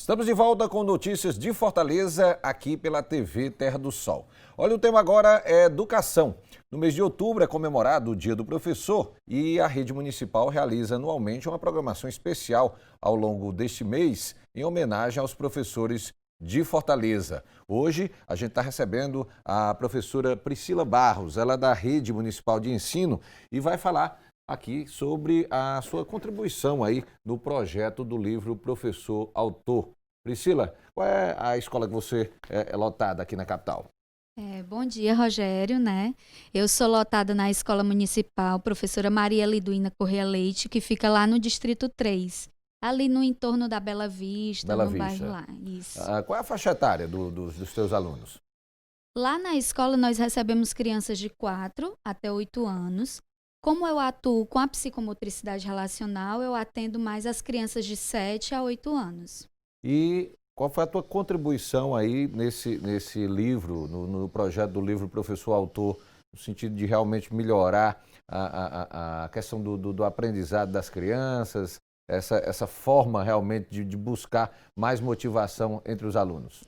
Estamos de volta com notícias de Fortaleza, aqui pela TV Terra do Sol. Olha, o tema agora é educação. No mês de outubro é comemorado o Dia do Professor e a rede municipal realiza anualmente uma programação especial ao longo deste mês em homenagem aos professores de Fortaleza. Hoje a gente está recebendo a professora Priscila Barros, ela é da Rede Municipal de Ensino e vai falar aqui sobre a sua contribuição aí no projeto do livro Professor Autor. Priscila, qual é a escola que você é lotada aqui na capital? Bom dia, Rogério, né? Eu sou lotada na Escola Municipal Professora Maria Liduína Correia Leite, que fica lá no Distrito 3, ali no entorno da Bela Vista, Bela no Vista. bairro lá. Isso. Qual é a faixa etária dos teus alunos? Lá na escola nós recebemos crianças de 4 até 8 anos. Como eu atuo com a psicomotricidade relacional, eu atendo mais as crianças de 7 a 8 anos. E qual foi a tua contribuição aí nesse livro, no projeto do livro Professor Autor, no sentido de realmente melhorar a questão do aprendizado das crianças, essa forma realmente de buscar mais motivação entre os alunos?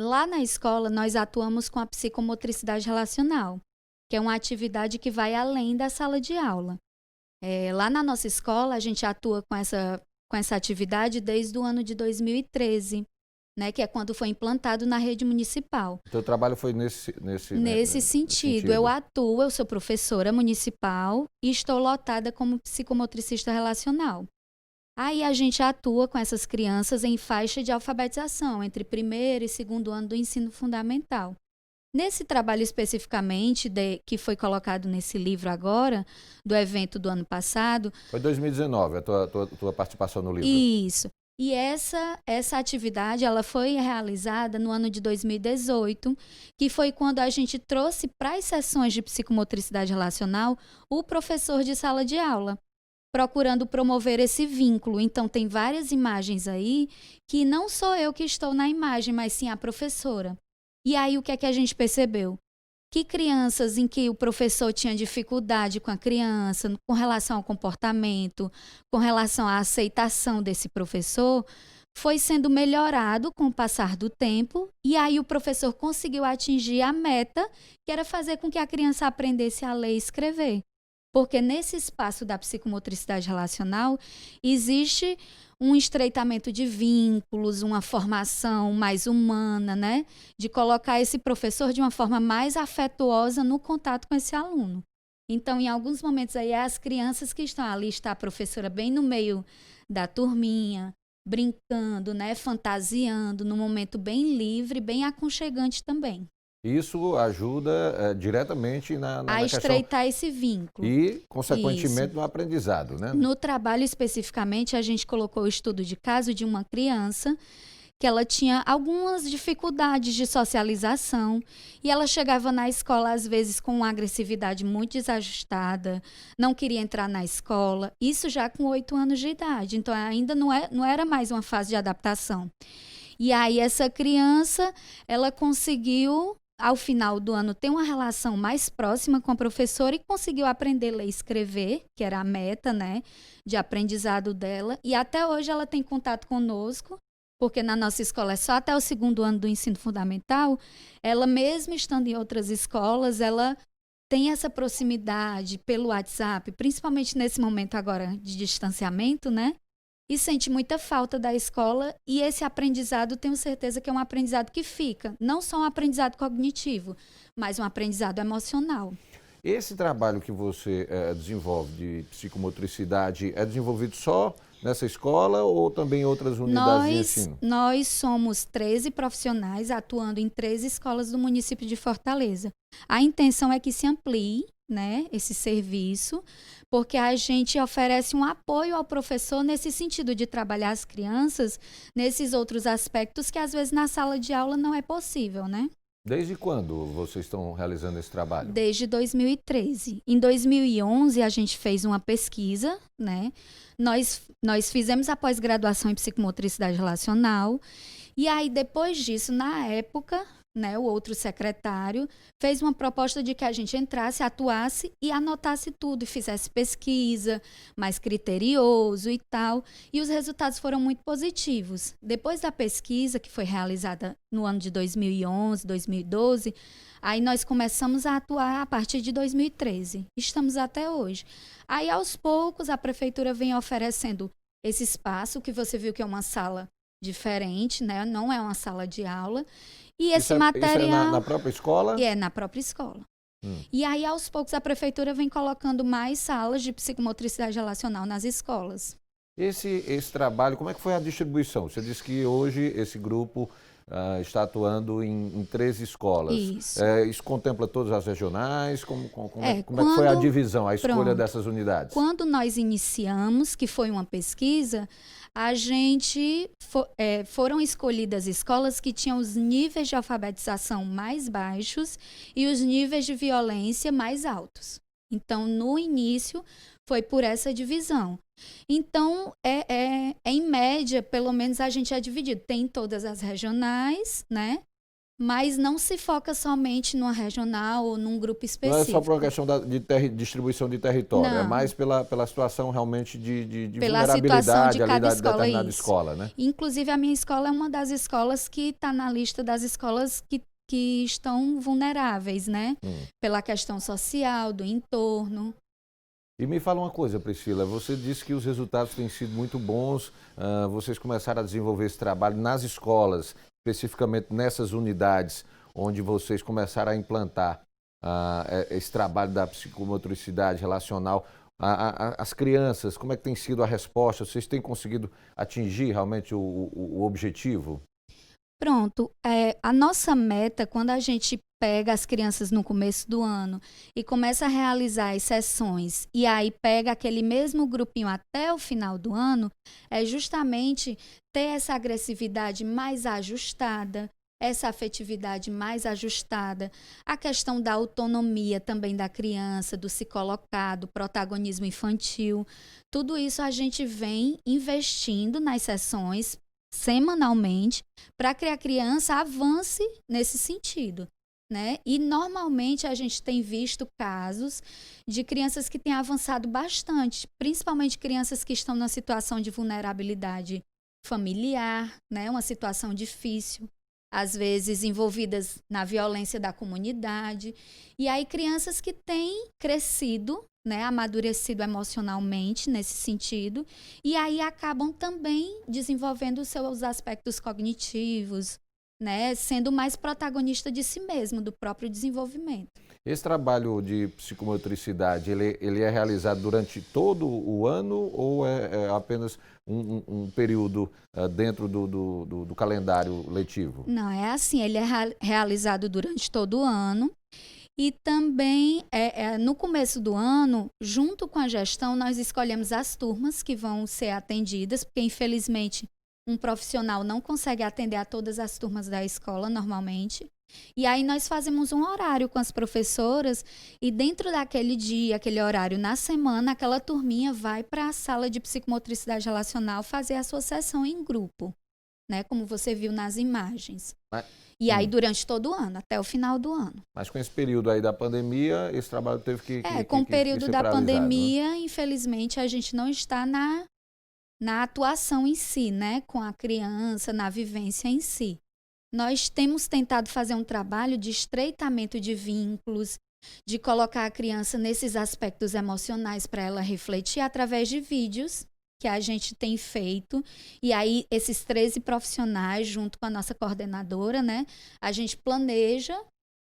Lá na escola nós atuamos com a psicomotricidade relacional, que é uma atividade que vai além da sala de aula. Lá na nossa escola a gente atua com essa atividade desde o ano de 2013, né, que é quando foi implantado na rede municipal. O teu trabalho foi Nesse sentido, eu sou professora municipal e estou lotada como psicomotricista relacional. Aí a gente atua com essas crianças em faixa de alfabetização, entre primeiro e segundo ano do ensino fundamental. Nesse trabalho especificamente, que foi colocado nesse livro agora, do evento do ano passado... Foi 2019, a tua participação no livro. Isso. E essa atividade ela foi realizada no ano de 2018, que foi quando a gente trouxe para as sessões de psicomotricidade relacional o professor de sala de aula, procurando promover esse vínculo. Então, tem várias imagens aí que não sou eu que estou na imagem, mas sim a professora. E aí, o que é que a gente percebeu? Que crianças em que o professor tinha dificuldade com a criança, com relação ao comportamento, com relação à aceitação desse professor, foi sendo melhorado com o passar do tempo, e aí o professor conseguiu atingir a meta, que era fazer com que a criança aprendesse a ler e escrever. Porque nesse espaço da psicomotricidade relacional existe um estreitamento de vínculos, uma formação mais humana, né? De colocar esse professor de uma forma mais afetuosa no contato com esse aluno. Então, em alguns momentos aí, as crianças que estão ali, está a professora bem no meio da turminha, brincando, né? Fantasiando, num momento bem livre, bem aconchegante também. Isso ajuda diretamente na a estreitar esse vínculo. E, consequentemente, no aprendizado, né? No trabalho, especificamente, a gente colocou o estudo de caso de uma criança que ela tinha algumas dificuldades de socialização e ela chegava na escola, às vezes, com uma agressividade muito desajustada, não queria entrar na escola, isso já com 8 anos de idade. Então, ainda não era mais uma fase de adaptação. E aí, essa criança, ela conseguiu, ao final do ano, ter uma relação mais próxima com a professora e conseguiu aprender a ler e escrever, que era a meta, né, de aprendizado dela. E até hoje ela tem contato conosco, porque na nossa escola é só até o segundo ano do ensino fundamental. Ela, mesmo estando em outras escolas, ela tem essa proximidade pelo WhatsApp, principalmente nesse momento agora de distanciamento, né? E sente muita falta da escola, e esse aprendizado, tenho certeza que é um aprendizado que fica, não só um aprendizado cognitivo, mas um aprendizado emocional. Esse trabalho que você desenvolve de psicomotricidade é desenvolvido só nessa escola ou também em outras unidades de ensino? Nós somos 13 profissionais atuando em 13 escolas do município de Fortaleza. A intenção é que se amplie, né, esse serviço, porque a gente oferece um apoio ao professor nesse sentido de trabalhar as crianças nesses outros aspectos que às vezes na sala de aula não é possível, né? Desde quando vocês estão realizando esse trabalho? Desde 2013. Em 2011 a gente fez uma pesquisa, né? Nós fizemos a pós-graduação em psicomotricidade relacional, e aí depois disso, na época, né, o outro secretário, fez uma proposta de que a gente entrasse, atuasse e anotasse tudo, e fizesse pesquisa, mais criterioso e tal. E os resultados foram muito positivos. Depois da pesquisa, que foi realizada no ano de 2011, 2012, aí nós começamos a atuar a partir de 2013. Estamos até hoje. Aí, aos poucos, a prefeitura vem oferecendo esse espaço, que você viu que é uma sala diferente, né? Não é uma sala de aula. E esse material... Isso é na própria escola? É, na própria escola. E aí, aos poucos, a prefeitura vem colocando mais salas de psicomotricidade relacional nas escolas. Esse trabalho, como é que foi a distribuição? Você disse que hoje esse grupo está atuando em 13 escolas. Isso. Isso contempla todas as regionais? Como é que foi a divisão, a escolha dessas unidades? Quando nós iniciamos, que foi uma pesquisa, a gente foram escolhidas escolas que tinham os níveis de alfabetização mais baixos e os níveis de violência mais altos. Então, no início, foi por essa divisão. Então, em média, pelo menos a gente é dividido. Tem todas as regionais, né? Mas não se foca somente numa regional ou num grupo específico. Não é só por uma questão de distribuição de território, não. É mais pela situação realmente de pela vulnerabilidade situação de cada ali da determinada isso. escola, né? Inclusive, a minha escola é uma das escolas que está na lista das escolas que estão vulneráveis, né? Pela questão social, do entorno. E me fala uma coisa, Priscila, você disse que os resultados têm sido muito bons, vocês começaram a desenvolver esse trabalho nas escolas, especificamente nessas unidades onde vocês começaram a implantar esse trabalho da psicomotricidade relacional. As crianças, como é que tem sido a resposta? Vocês têm conseguido atingir realmente o objetivo? Pronto, a nossa meta, quando a gente pega as crianças no começo do ano e começa a realizar as sessões e aí pega aquele mesmo grupinho até o final do ano, é justamente ter essa agressividade mais ajustada, essa afetividade mais ajustada, a questão da autonomia também da criança, do se colocar, do protagonismo infantil. Tudo isso a gente vem investindo nas sessões semanalmente para que a criança avance nesse sentido, né? E normalmente a gente tem visto casos de crianças que têm avançado bastante, principalmente crianças que estão na situação de vulnerabilidade familiar, né? Uma situação difícil, às vezes envolvidas na violência da comunidade. E aí crianças que têm crescido, né, amadurecido emocionalmente nesse sentido, e aí acabam também desenvolvendo os seus aspectos cognitivos, né, sendo mais protagonista de si mesmo, do próprio desenvolvimento. Esse trabalho de psicomotricidade, ele é realizado durante todo o ano ou é apenas um período dentro do calendário letivo? Não, é assim, ele é realizado durante todo o ano. E também, no começo do ano, junto com a gestão, nós escolhemos as turmas que vão ser atendidas, porque, infelizmente, um profissional não consegue atender a todas as turmas da escola, normalmente. E aí nós fazemos um horário com as professoras e dentro daquele dia, aquele horário na semana, aquela turminha vai para a sala de psicomotricidade relacional fazer a sua sessão em grupo, né? Como você viu nas imagens. E aí, durante todo o ano, até o final do ano. Mas com esse período aí da pandemia, esse trabalho teve que com o período da pandemia, né? Infelizmente, a gente não está na atuação em si, né? Com a criança, na vivência em si. Nós temos tentado fazer um trabalho de estreitamento de vínculos, de colocar a criança nesses aspectos emocionais para ela refletir através de vídeos que a gente tem feito, e aí esses 13 profissionais, junto com a nossa coordenadora, né, a gente planeja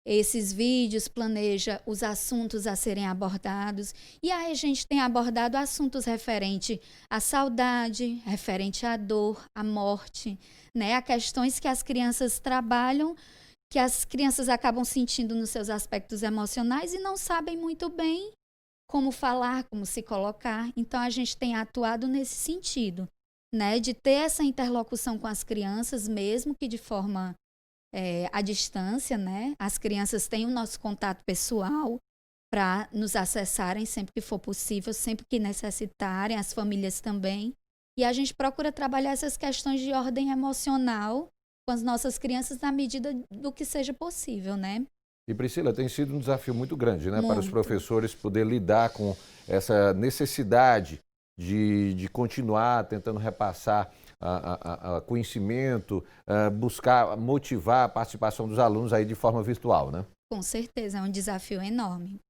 esses vídeos, planeja os assuntos a serem abordados, e aí a gente tem abordado assuntos referentes à saudade, referente à dor, à morte, né, a questões que as crianças trabalham, que as crianças acabam sentindo nos seus aspectos emocionais e não sabem muito bem como falar, como se colocar. Então, a gente tem atuado nesse sentido, né? De ter essa interlocução com as crianças, mesmo que de forma à distância, né? As crianças têm o nosso contato pessoal para nos acessarem sempre que for possível, sempre que necessitarem, as famílias também. E a gente procura trabalhar essas questões de ordem emocional com as nossas crianças na medida do que seja possível, né? E Priscila, tem sido um desafio muito grande, né, para os Muito. professores poder lidar com essa necessidade de continuar tentando repassar a conhecimento, buscar motivar a participação dos alunos aí de forma virtual, né? Com certeza, é um desafio enorme.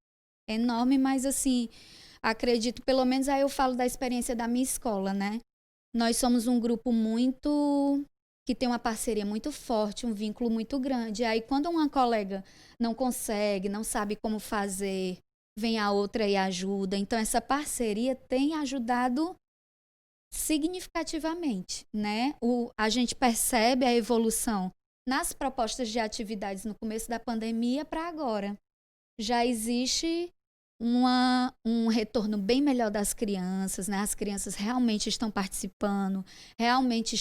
Enorme, mas assim, acredito, pelo menos aí eu falo da experiência da minha escola, né? Nós somos um grupo que tem uma parceria muito forte, um vínculo muito grande. Aí quando uma colega não consegue, não sabe como fazer, vem a outra e ajuda. Então essa parceria tem ajudado significativamente, né? A gente percebe a evolução nas propostas de atividades no começo da pandemia para agora. Já existe um retorno bem melhor das crianças, né? As crianças realmente estão participando, realmente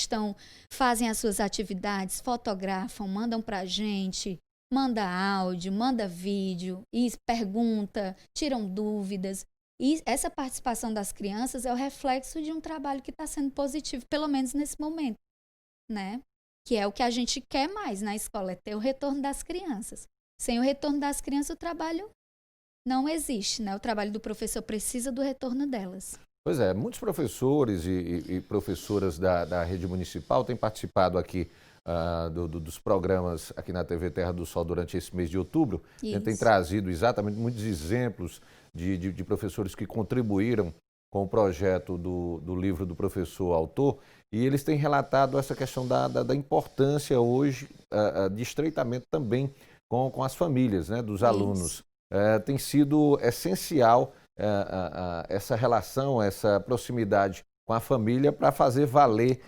fazem as suas atividades, fotografam, mandam para a gente, manda áudio, manda vídeo, e pergunta, tiram dúvidas. E essa participação das crianças é o reflexo de um trabalho que está sendo positivo, pelo menos nesse momento, né? Que é o que a gente quer mais na escola, é ter o retorno das crianças. Sem o retorno das crianças, o trabalho não existe, né? O trabalho do professor precisa do retorno delas. Pois é, muitos professores e professoras da rede municipal têm participado aqui dos programas aqui na TV Terra do Sol durante esse mês de outubro. Tem trazido exatamente muitos exemplos de professores que contribuíram com o projeto do livro do professor autor, e eles têm relatado essa questão da importância hoje de estreitamento também com as famílias, né, dos alunos. Tem sido essencial essa relação, essa proximidade com a família para fazer valer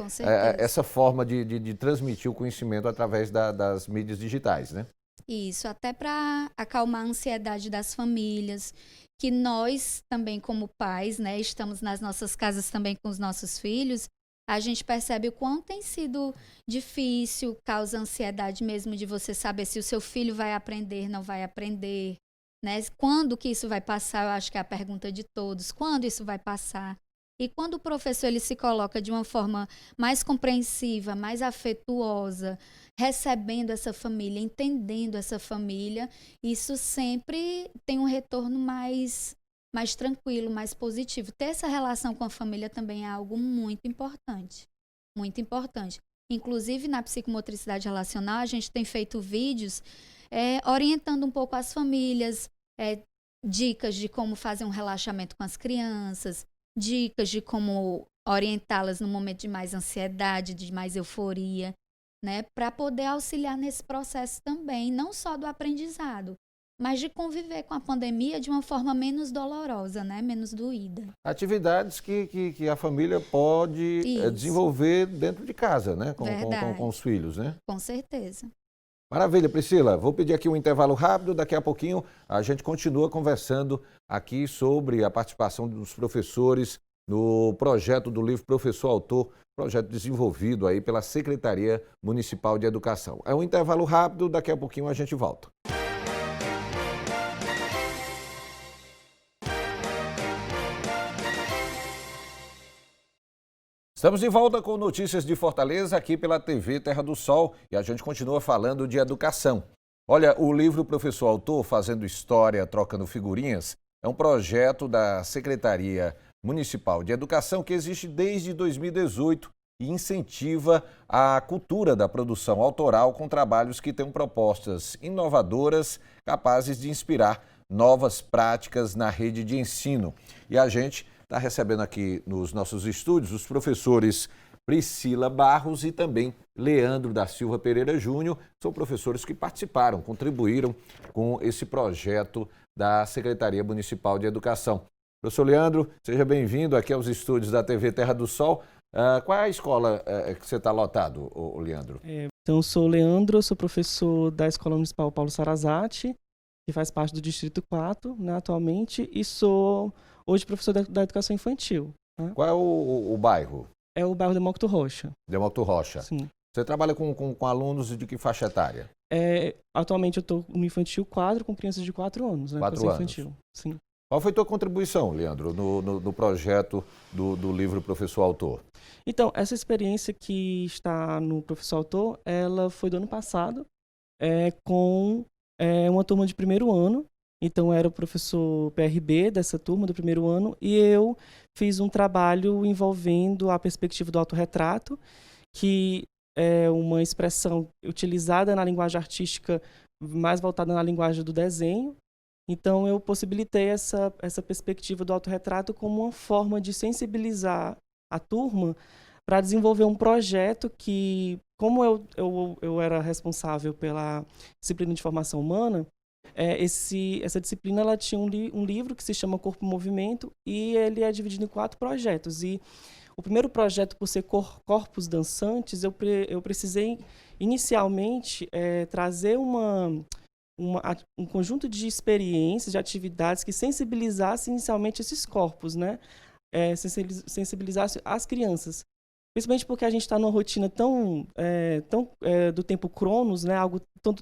essa forma de transmitir o conhecimento através das mídias digitais, né? Isso, até para acalmar a ansiedade das famílias, que nós também como pais, né, estamos nas nossas casas também com os nossos filhos, a gente percebe o quanto tem sido difícil, causa ansiedade mesmo de você saber se o seu filho vai aprender, não vai aprender, né? Quando que isso vai passar? Eu acho que é a pergunta de todos. Quando isso vai passar? E quando o professor ele se coloca de uma forma mais compreensiva, mais afetuosa, recebendo essa família, entendendo essa família, isso sempre tem um retorno mais tranquilo, mais positivo. Ter essa relação com a família também é algo muito importante. Muito importante. Inclusive, na psicomotricidade relacional, a gente tem feito vídeos orientando um pouco as famílias, dicas de como fazer um relaxamento com as crianças, dicas de como orientá-las no momento de mais ansiedade, de mais euforia, né? Para poder auxiliar nesse processo também, não só do aprendizado, mas de conviver com a pandemia de uma forma menos dolorosa, né? Menos doída. Atividades que a família pode desenvolver dentro de casa, né? Com os filhos, né? Com certeza. Maravilha, Priscila. Vou pedir aqui um intervalo rápido. Daqui a pouquinho a gente continua conversando aqui sobre a participação dos professores no projeto do livro Professor Autor, projeto desenvolvido aí pela Secretaria Municipal de Educação. É um intervalo rápido, daqui a pouquinho a gente volta. Estamos de volta com notícias de Fortaleza aqui pela TV Terra do Sol e a gente continua falando de educação. Olha, o livro Professor Autor, Fazendo História, Trocando Figurinhas, é um projeto da Secretaria Municipal de Educação que existe desde 2018 e incentiva a cultura da produção autoral com trabalhos que tenham propostas inovadoras capazes de inspirar novas práticas na rede de ensino. E a gente está recebendo aqui nos nossos estúdios os professores Priscila Barros e também Leandro da Silva Pereira Júnior. São professores que participaram, contribuíram com esse projeto da Secretaria Municipal de Educação. Professor Leandro, seja bem-vindo aqui aos estúdios da TV Terra do Sol. Qual é a escola que você está lotado, Leandro? Então, eu sou o Leandro, sou professor da Escola Municipal Paulo Sarazate, que faz parte do Distrito 4, né, atualmente, e sou hoje professor da Educação Infantil. Né? Qual é o bairro? É o bairro Demócrito Rocha. Demócrito Rocha. Sim. Você trabalha com alunos de que faixa etária? Atualmente eu estou no Infantil 4 com crianças de 4 anos, né? 4 anos. Infantil. Sim. Qual foi a tua contribuição, Leandro, no projeto do livro Professor Autor? Então, essa experiência que está no Professor Autor, ela foi do ano passado, com uma turma de primeiro ano. Então, era o professor PRB dessa turma do primeiro ano, e eu fiz um trabalho envolvendo a perspectiva do autorretrato, que é uma expressão utilizada na linguagem artística mais voltada na linguagem do desenho. Então, eu possibilitei essa perspectiva do autorretrato como uma forma de sensibilizar a turma para desenvolver um projeto que, como eu era responsável pela disciplina de formação humana, essa disciplina ela tinha um livro que se chama Corpo em Movimento, e ele é dividido em 4 projetos. E o primeiro projeto, por ser corpos dançantes, eu precisei inicialmente trazer um conjunto de experiências, de atividades que sensibilizassem inicialmente esses corpos, né? Sensibilizasse as crianças. Principalmente porque a gente está numa rotina tão do tempo Cronos, né? Algo tão,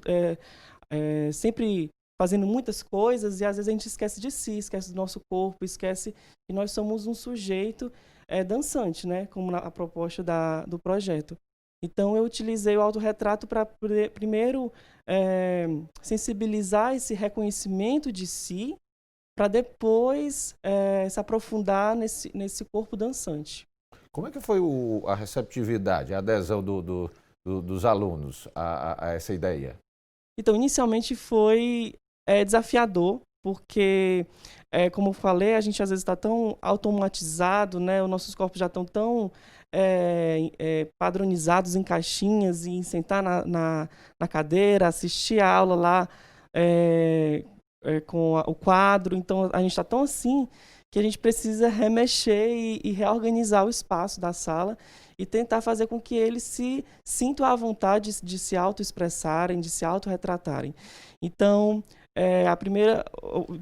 sempre fazendo muitas coisas, e às vezes a gente esquece de si, esquece do nosso corpo, esquece que nós somos um sujeito dançante, né? Como a proposta do projeto. Então, eu utilizei o autorretrato para, primeiro, sensibilizar esse reconhecimento de si, para depois se aprofundar nesse corpo dançante. Como é que foi a receptividade, a adesão dos alunos a essa ideia? Então, inicialmente foi desafiador, porque, como eu falei, a gente às vezes está tão automatizado, né? Os nossos corpos já estão tão padronizados em caixinhas, e em sentar na cadeira, assistir a aula lá com o quadro. Então, a gente está tão assim que a gente precisa remexer e reorganizar o espaço da sala e tentar fazer com que eles se sintam à vontade de se autoexpressarem, de se autorretratarem. Então,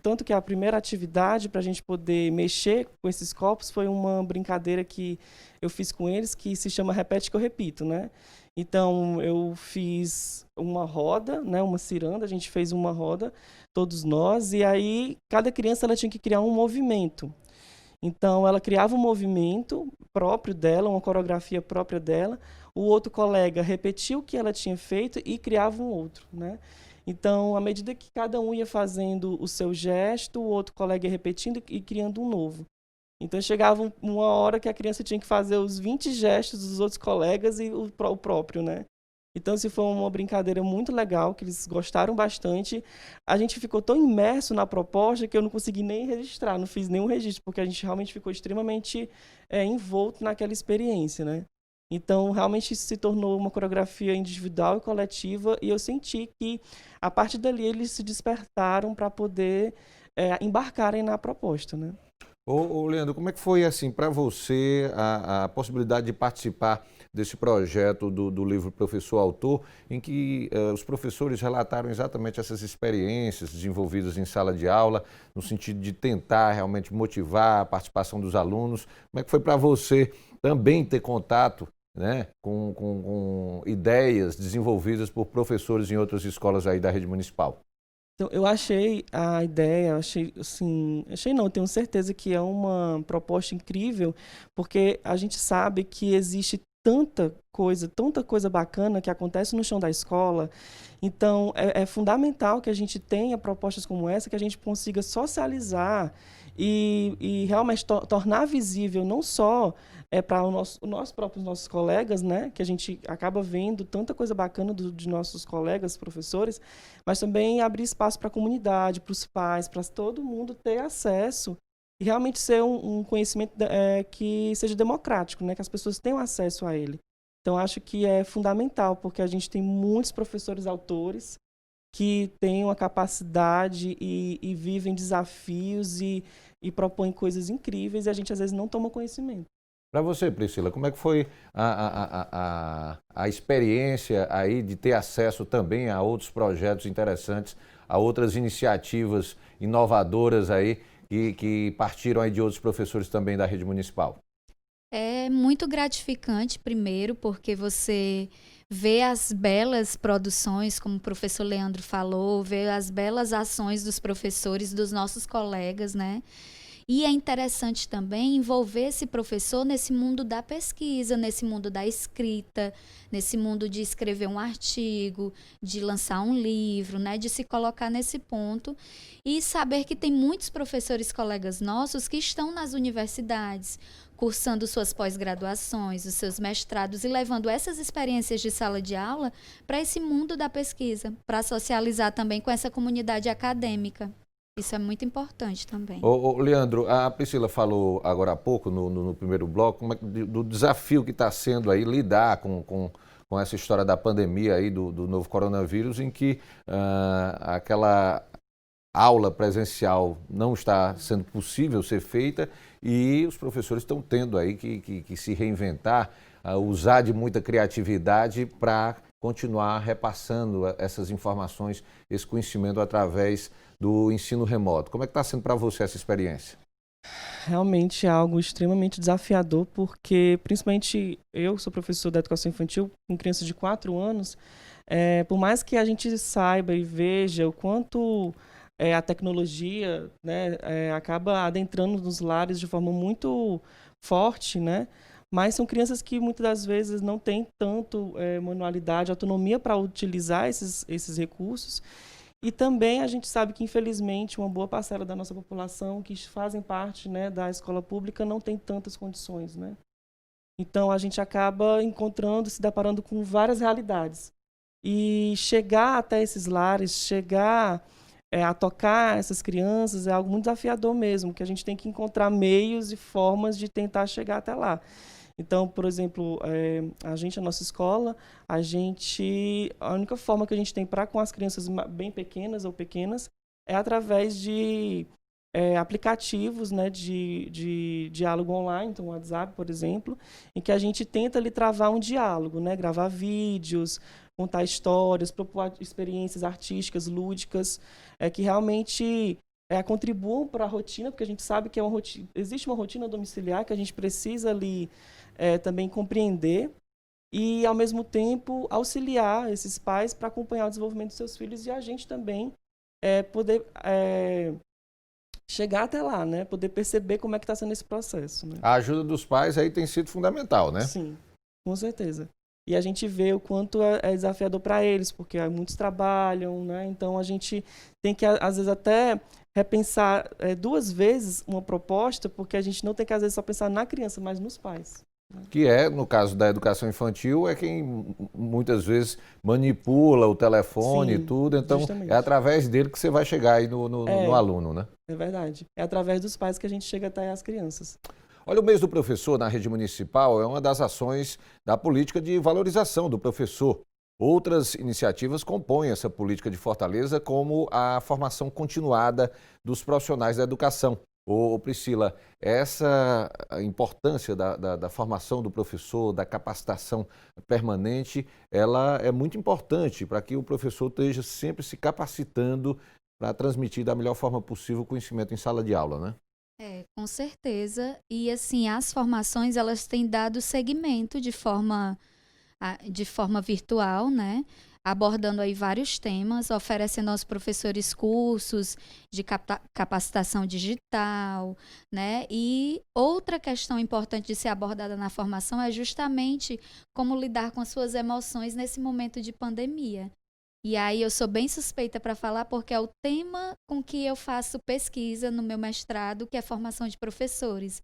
tanto que a primeira atividade para a gente poder mexer com esses corpos foi uma brincadeira que eu fiz com eles, que se chama Repete que eu repito, né? Então, eu fiz uma roda, né, uma ciranda, a gente fez uma roda, todos nós, e aí cada criança ela tinha que criar um movimento. Então, ela criava um movimento próprio dela, uma coreografia própria dela, o outro colega repetia o que ela tinha feito e criava um outro, né? Então, à medida que cada um ia fazendo o seu gesto, o outro colega ia repetindo e criando um novo. Então, chegava uma hora que a criança tinha que fazer os 20 gestos dos outros colegas e o próprio, né? Então, isso foi uma brincadeira muito legal, que eles gostaram bastante. A gente ficou tão imerso na proposta que eu não consegui nem registrar, não fiz nenhum registro, porque a gente realmente ficou extremamente envolto naquela experiência, né? Então, realmente, isso se tornou uma coreografia individual e coletiva, e eu senti que, a partir dali, eles se despertaram para poder embarcarem na proposta, né? Ô, Leandro, como é que foi, assim, para você a possibilidade de participar desse projeto do livro Professor Autor, em que os professores relataram exatamente essas experiências desenvolvidas em sala de aula, no sentido de tentar realmente motivar a participação dos alunos? Como é que foi para você também ter contato, né, com ideias desenvolvidas por professores em outras escolas aí da rede municipal? Então, eu achei a ideia, eu tenho certeza que é uma proposta incrível, porque a gente sabe que existe tanta coisa bacana que acontece no chão da escola. Então, é fundamental que a gente tenha propostas como essa, que a gente consiga socializar e realmente tornar visível não só para nós próprios, nossos colegas, né, que a gente acaba vendo tanta coisa bacana de nossos colegas, professores, mas também abrir espaço para a comunidade, para os pais, para todo mundo ter acesso e realmente ser um conhecimento que seja democrático, né, que as pessoas tenham acesso a ele. Então, acho que é fundamental, porque a gente tem muitos professores autores que têm uma capacidade e vivem desafios e propõem coisas incríveis, e a gente às vezes não toma conhecimento. Para você, Priscila, como é que foi a experiência aí de ter acesso também a outros projetos interessantes, a outras iniciativas inovadoras aí que partiram aí de outros professores também da rede municipal? É muito gratificante, primeiro, porque você ver as belas produções, como o professor Leandro falou, ver as belas ações dos professores, dos nossos colegas, né? E é interessante também envolver esse professor nesse mundo da pesquisa, nesse mundo da escrita, nesse mundo de escrever um artigo, de lançar um livro, né, de se colocar nesse ponto e saber que tem muitos professores colegas nossos que estão nas universidades, cursando suas pós-graduações, os seus mestrados e levando essas experiências de sala de aula para esse mundo da pesquisa, para socializar também com essa comunidade acadêmica. Isso é muito importante também. Leandro, a Priscila falou agora há pouco, no primeiro bloco, do desafio que está sendo aí lidar com essa história da pandemia aí, do novo coronavírus, em que aquela aula presencial não está sendo possível ser feita e os professores estão tendo aí que se reinventar, usar de muita criatividade para continuar repassando essas informações, esse conhecimento através do ensino remoto. Como é que está sendo para você essa experiência? Realmente é algo extremamente desafiador, porque principalmente eu sou professor da educação infantil com crianças de 4 anos, por mais que a gente saiba e veja o quanto a tecnologia, né, acaba adentrando nos lares de forma muito forte, né? Mas são crianças que muitas das vezes não têm tanto manualidade, autonomia para utilizar esses recursos. E também a gente sabe que, infelizmente, uma boa parcela da nossa população que fazem parte, né, da escola pública não tem tantas condições, né? Então, a gente acaba encontrando, se deparando com várias realidades. E chegar até esses lares, chegar a tocar essas crianças é algo muito desafiador mesmo, que a gente tem que encontrar meios e formas de tentar chegar até lá. Então, por exemplo, a nossa escola, a única forma que a gente tem para com as crianças bem pequenas ou pequenas é através de aplicativos, né, de diálogo online, então o WhatsApp, por exemplo, em que a gente tenta ali travar um diálogo, né, gravar vídeos, contar histórias, propor experiências artísticas, lúdicas, que realmente contribuam para a rotina, porque a gente sabe que existe uma rotina domiciliar que a gente precisa ali também compreender e, ao mesmo tempo, auxiliar esses pais para acompanhar o desenvolvimento dos seus filhos e a gente também poder chegar até lá, né? Poder perceber como é que está sendo esse processo. Né? A ajuda dos pais aí tem sido fundamental, né? Sim, com certeza. E a gente vê o quanto é desafiador para eles, porque muitos trabalham, né? Então a gente tem que, às vezes, até repensar 2 vezes uma proposta, porque a gente não tem que, às vezes, só pensar na criança, mas nos pais. Que no caso da educação infantil, é quem muitas vezes manipula o telefone. Sim, e tudo, então justamente. É através dele que você vai chegar aí no aluno, né? É verdade. É através dos pais que a gente chega até as crianças. Olha, o mês do professor na rede municipal é uma das ações da política de valorização do professor. Outras iniciativas compõem essa política de Fortaleza, como a formação continuada dos profissionais da educação. Priscila, essa importância da formação do professor, da capacitação permanente, ela é muito importante para que o professor esteja sempre se capacitando para transmitir da melhor forma possível o conhecimento em sala de aula, né? Com certeza. E assim, as formações, elas têm dado seguimento de forma virtual, né? Abordando aí vários temas, oferecendo aos professores cursos de capacitação digital, né? E outra questão importante de ser abordada na formação é justamente como lidar com as suas emoções nesse momento de pandemia. E aí eu sou bem suspeita para falar porque é o tema com que eu faço pesquisa no meu mestrado, que é formação de professores.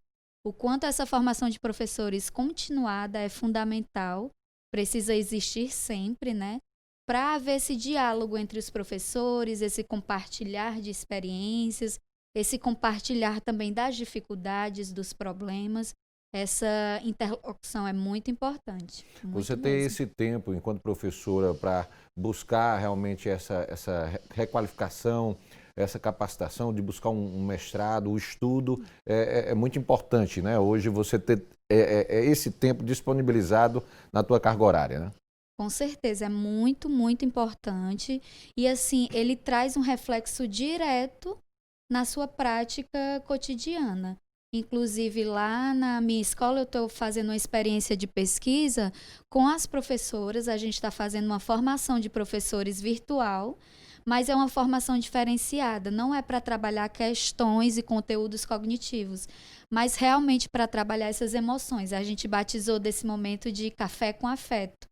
O quanto essa formação de professores continuada é fundamental, precisa existir sempre, né? Para haver esse diálogo entre os professores, esse compartilhar de experiências, esse compartilhar também das dificuldades, dos problemas. Essa interlocução é muito importante. Você ter esse tempo, enquanto professora, para buscar realmente essa requalificação, essa capacitação, de buscar um mestrado, o estudo, é muito importante, né? Hoje você ter esse tempo disponibilizado na tua carga horária, né? Com certeza, é muito, muito importante. E assim, ele traz um reflexo direto na sua prática cotidiana. Inclusive, lá na minha escola, eu estou fazendo uma experiência de pesquisa com as professoras. A gente está fazendo uma formação de professores virtual, mas é uma formação diferenciada. Não é para trabalhar questões e conteúdos cognitivos, mas realmente para trabalhar essas emoções. A gente batizou desse momento de café com afeto.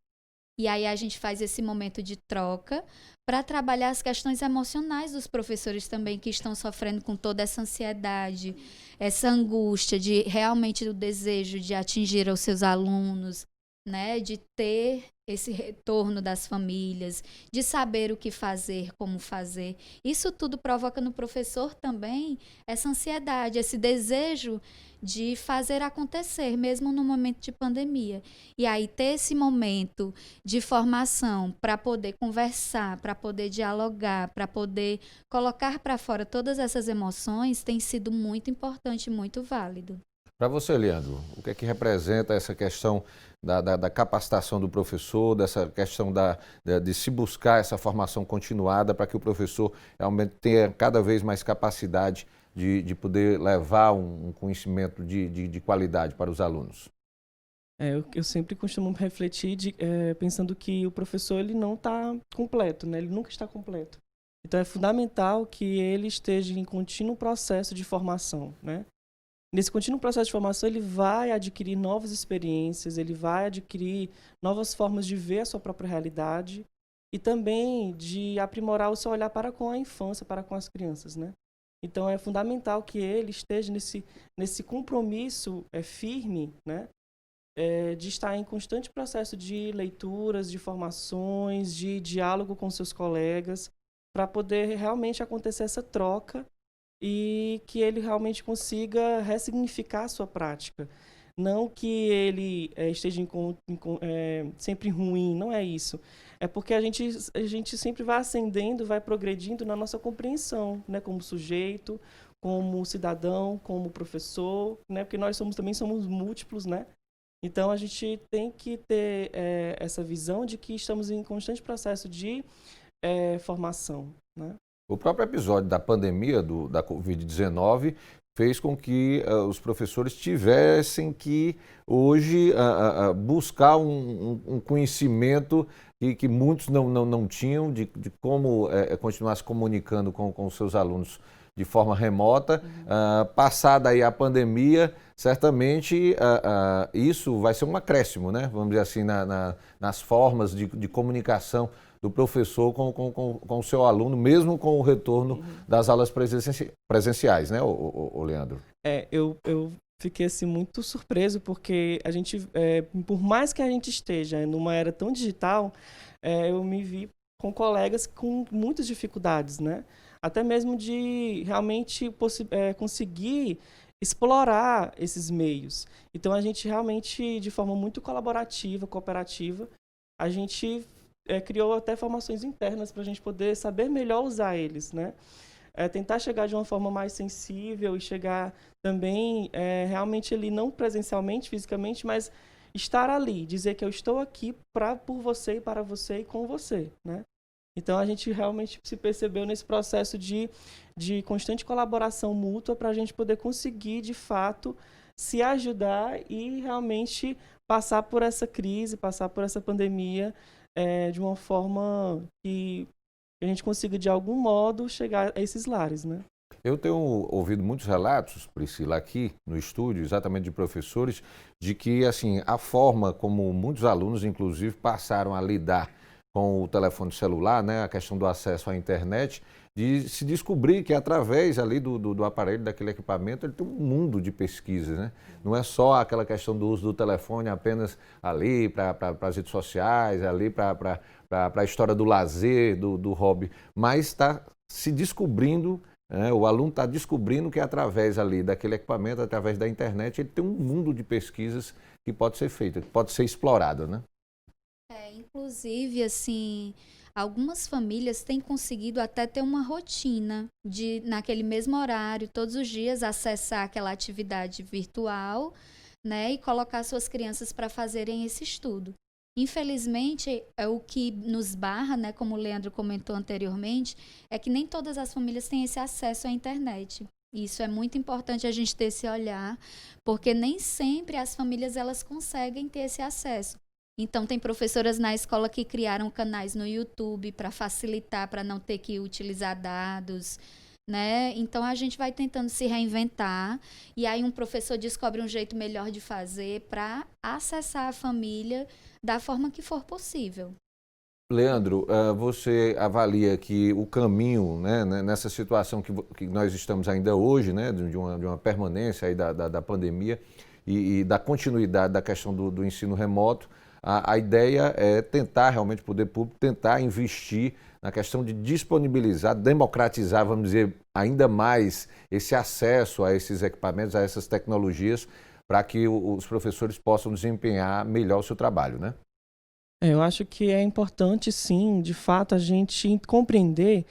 E aí a gente faz esse momento de troca para trabalhar as questões emocionais dos professores também que estão sofrendo com toda essa ansiedade, essa angústia de realmente o desejo de atingir os seus alunos, né, de ter esse retorno das famílias, de saber o que fazer, como fazer. Isso tudo provoca no professor também essa ansiedade, esse desejo de fazer acontecer, mesmo no momento de pandemia. E aí ter esse momento de formação para poder conversar, para poder dialogar, para poder colocar para fora todas essas emoções tem sido muito importante, muito válido. Para você, Leandro, o que é que representa essa questão da capacitação do professor, dessa questão de se buscar essa formação continuada para que o professor realmente tenha cada vez mais capacidade de poder levar um conhecimento de qualidade para os alunos? Eu sempre costumo refletir pensando que o professor ele não está completo, né? Ele nunca está completo. Então é fundamental que ele esteja em contínuo processo de formação, né? Nesse contínuo processo de formação, ele vai adquirir novas experiências, ele vai adquirir novas formas de ver a sua própria realidade e também de aprimorar o seu olhar para com a infância, para com as crianças, né? Então, é fundamental que ele esteja nesse compromisso firme, né? De estar em constante processo de leituras, de formações, de diálogo com seus colegas, para poder realmente acontecer essa troca e que ele realmente consiga ressignificar a sua prática. Não que ele esteja sempre ruim, não é isso. É porque a gente sempre vai ascendendo, vai progredindo na nossa compreensão, né? Como sujeito, como cidadão, como professor, né? Porque nós também somos múltiplos, né? Então, a gente tem que ter essa visão de que estamos em constante processo de formação, né? O próprio episódio da pandemia da Covid-19 fez com que os professores tivessem que hoje buscar um conhecimento que muitos não tinham de como continuar se comunicando com os seus alunos de forma remota. Passada aí a pandemia, certamente isso vai ser um acréscimo, né? Vamos dizer assim, nas formas de comunicação do professor com o seu aluno, mesmo com o retorno das aulas presenciais, né, o Leandro? Eu fiquei assim, muito surpreso, porque a gente, por mais que a gente esteja numa era tão digital, eu me vi com colegas com muitas dificuldades, né? Até mesmo de realmente conseguir explorar esses meios. Então, a gente realmente, de forma muito colaborativa, cooperativa, a gente criou até formações internas para a gente poder saber melhor usar eles, né? Tentar chegar de uma forma mais sensível e chegar também realmente ali, não presencialmente, fisicamente, mas estar ali, dizer que eu estou aqui por você e para você e com você, né? Então, a gente realmente se percebeu nesse processo de constante colaboração mútua para a gente poder conseguir, de fato, se ajudar e realmente passar por essa crise, passar por essa pandemia de uma forma que a gente consiga, de algum modo, chegar a esses lares, né? Eu tenho ouvido muitos relatos, Priscila, aqui no estúdio, exatamente de professores, de que assim, a forma como muitos alunos, inclusive, passaram a lidar com o telefone celular, né, a questão do acesso à internet, de se descobrir que através ali do aparelho, daquele equipamento, ele tem um mundo de pesquisas, né? Não é só aquela questão do uso do telefone apenas ali para as redes sociais, ali para a história do lazer, do hobby, mas está se descobrindo, o aluno está descobrindo que através ali daquele equipamento, através da internet, ele tem um mundo de pesquisas que pode ser feito, que pode ser explorado, né? Inclusive, assim, algumas famílias têm conseguido até ter uma rotina de, naquele mesmo horário, todos os dias, acessar aquela atividade virtual, né, e colocar suas crianças para fazerem esse estudo. Infelizmente, o que nos barra, né, como o Leandro comentou anteriormente, é que nem todas as famílias têm esse acesso à internet. Isso é muito importante a gente ter esse olhar, porque nem sempre as famílias elas conseguem ter esse acesso. Então, tem professoras na escola que criaram canais no YouTube para facilitar, para não ter que utilizar dados, né? Então, a gente vai tentando se reinventar e aí um professor descobre um jeito melhor de fazer para acessar a família da forma que for possível. Leandro, você avalia que o caminho, né, nessa situação que nós estamos ainda hoje, né, de uma permanência aí da pandemia e da continuidade da questão do ensino remoto, a ideia é tentar realmente, o poder público, tentar investir na questão de disponibilizar, democratizar, vamos dizer, ainda mais esse acesso a esses equipamentos, a essas tecnologias, para que os professores possam desempenhar melhor o seu trabalho, né? Eu acho que é importante, sim, de fato, a gente compreender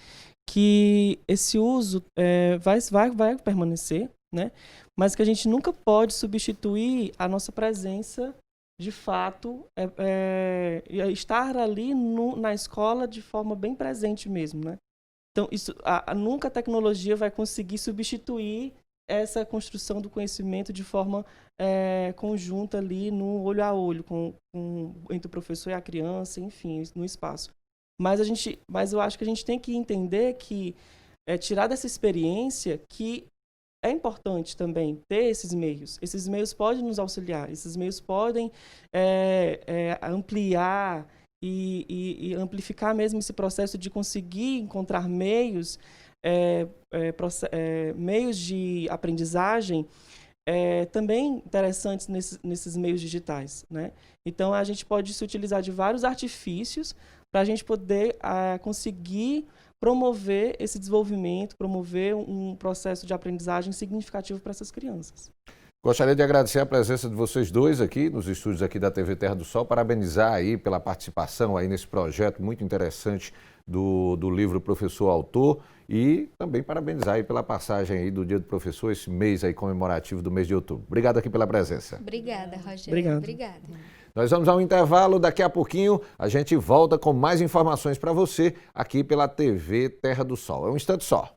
que esse uso vai permanecer, né? Mas que a gente nunca pode substituir a nossa presença, de fato, estar ali na escola de forma bem presente mesmo, né? Então, nunca a tecnologia vai conseguir substituir essa construção do conhecimento de forma conjunta ali, no olho a olho, entre o professor e a criança, enfim, no espaço. Mas eu acho que a gente tem que entender que, tirar dessa experiência, que é importante também ter esses meios. Esses meios podem nos auxiliar, esses meios podem ampliar e amplificar mesmo esse processo de conseguir encontrar meios meios de aprendizagem também interessantes nesses meios digitais, né? Então, a gente pode se utilizar de vários artifícios para a gente poder conseguir promover esse desenvolvimento, promover um processo de aprendizagem significativo para essas crianças. Gostaria de agradecer a presença de vocês dois aqui nos estúdios aqui da TV Terra do Sol, parabenizar aí pela participação aí nesse projeto muito interessante do livro Professor Autor e também parabenizar aí pela passagem aí do Dia do Professor, esse mês aí comemorativo do mês de outubro. Obrigado aqui pela presença. Obrigada, Rogério. Obrigado. Obrigada. Nós vamos ao intervalo, daqui a pouquinho a gente volta com mais informações para você aqui pela TV Terra do Sol. É um instante só.